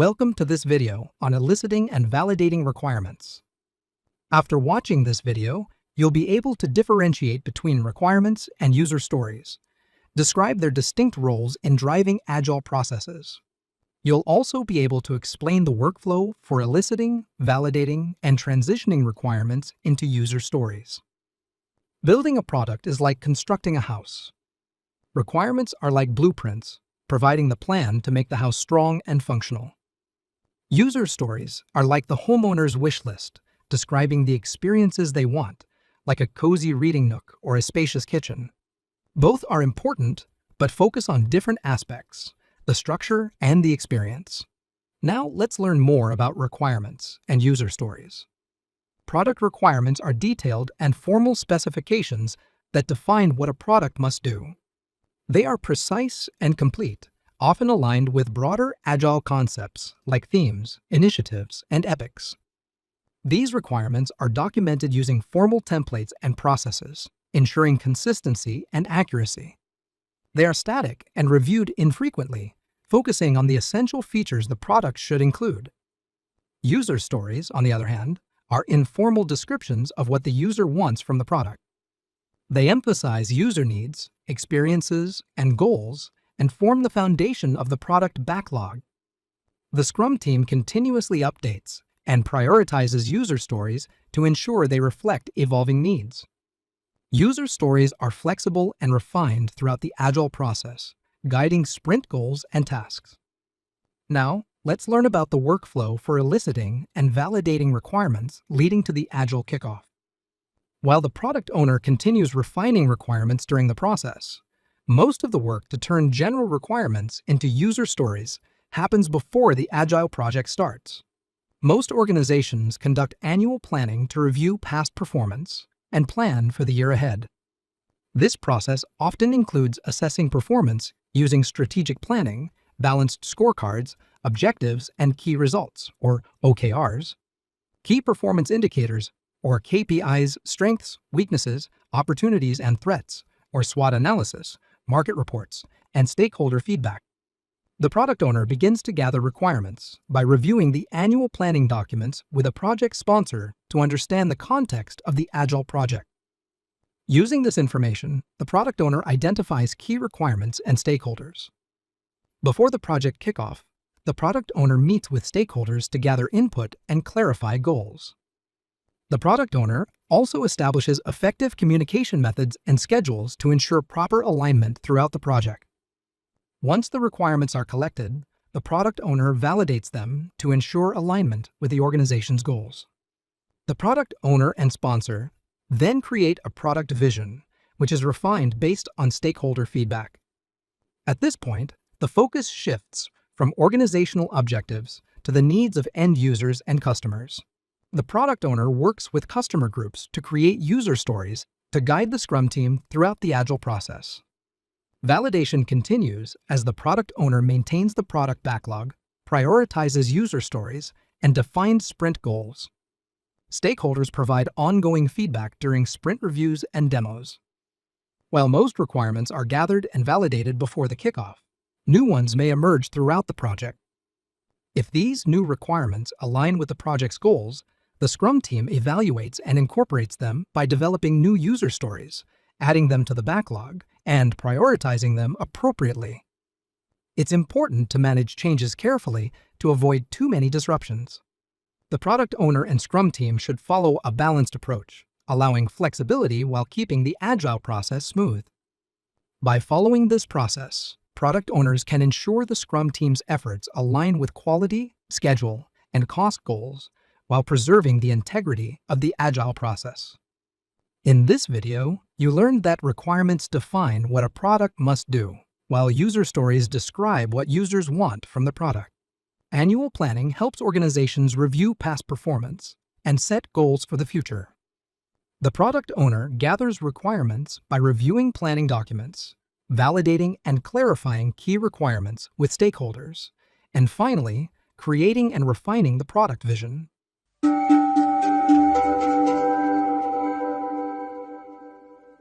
Welcome to this video on eliciting and validating requirements. After watching this video, you'll be able to differentiate between requirements and user stories, describe their distinct roles in driving agile processes. You'll also be able to explain the workflow for eliciting, validating, and transitioning requirements into user stories. Building a product is like constructing a house. Requirements are like blueprints, providing the plan to make the house strong and functional. User stories are like the homeowner's wish list, describing the experiences they want, like a cozy reading nook or a spacious kitchen. Both are important, but focus on different aspects, the structure and the experience. Now let's learn more about requirements and user stories. Product requirements are detailed and formal specifications that define what a product must do. They are precise and complete, often aligned with broader agile concepts like themes, initiatives, and epics. These requirements are documented using formal templates and processes, ensuring consistency and accuracy. They are static and reviewed infrequently, focusing on the essential features the product should include. User stories, on the other hand, are informal descriptions of what the user wants from the product. They emphasize user needs, experiences, and goals, and form the foundation of the product backlog. The Scrum team continuously updates and prioritizes user stories to ensure they reflect evolving needs. User stories are flexible and refined throughout the Agile process, guiding sprint goals and tasks. Now, let's learn about the workflow for eliciting and validating requirements leading to the Agile kickoff. While the product owner continues refining requirements during the process, most of the work to turn general requirements into user stories happens before the Agile project starts. Most organizations conduct annual planning to review past performance and plan for the year ahead. This process often includes assessing performance using strategic planning, balanced scorecards, objectives, and key results, or OKRs, key performance indicators, or KPIs, strengths, weaknesses, opportunities, and threats, or SWOT analysis, market reports, and stakeholder feedback. The product owner begins to gather requirements by reviewing the annual planning documents with a project sponsor to understand the context of the Agile project. Using this information, the product owner identifies key requirements and stakeholders. Before the project kickoff, the product owner meets with stakeholders to gather input and clarify goals. The product owner also establishes effective communication methods and schedules to ensure proper alignment throughout the project. Once the requirements are collected, the product owner validates them to ensure alignment with the organization's goals. The product owner and sponsor then create a product vision, which is refined based on stakeholder feedback. At this point, the focus shifts from organizational objectives to the needs of end users and customers. The product owner works with customer groups to create user stories to guide the Scrum team throughout the Agile process. Validation continues as the product owner maintains the product backlog, prioritizes user stories, and defines sprint goals. Stakeholders provide ongoing feedback during sprint reviews and demos. While most requirements are gathered and validated before the kickoff, new ones may emerge throughout the project. If these new requirements align with the project's goals, the Scrum team evaluates and incorporates them by developing new user stories, adding them to the backlog, and prioritizing them appropriately. It's important to manage changes carefully to avoid too many disruptions. The product owner and Scrum team should follow a balanced approach, allowing flexibility while keeping the Agile process smooth. By following this process, product owners can ensure the Scrum team's efforts align with quality, schedule, and cost goals while preserving the integrity of the Agile process. In this video, you learned that requirements define what a product must do, while user stories describe what users want from the product. Annual planning helps organizations review past performance and set goals for the future. The product owner gathers requirements by reviewing planning documents, validating and clarifying key requirements with stakeholders, and finally, creating and refining the product vision.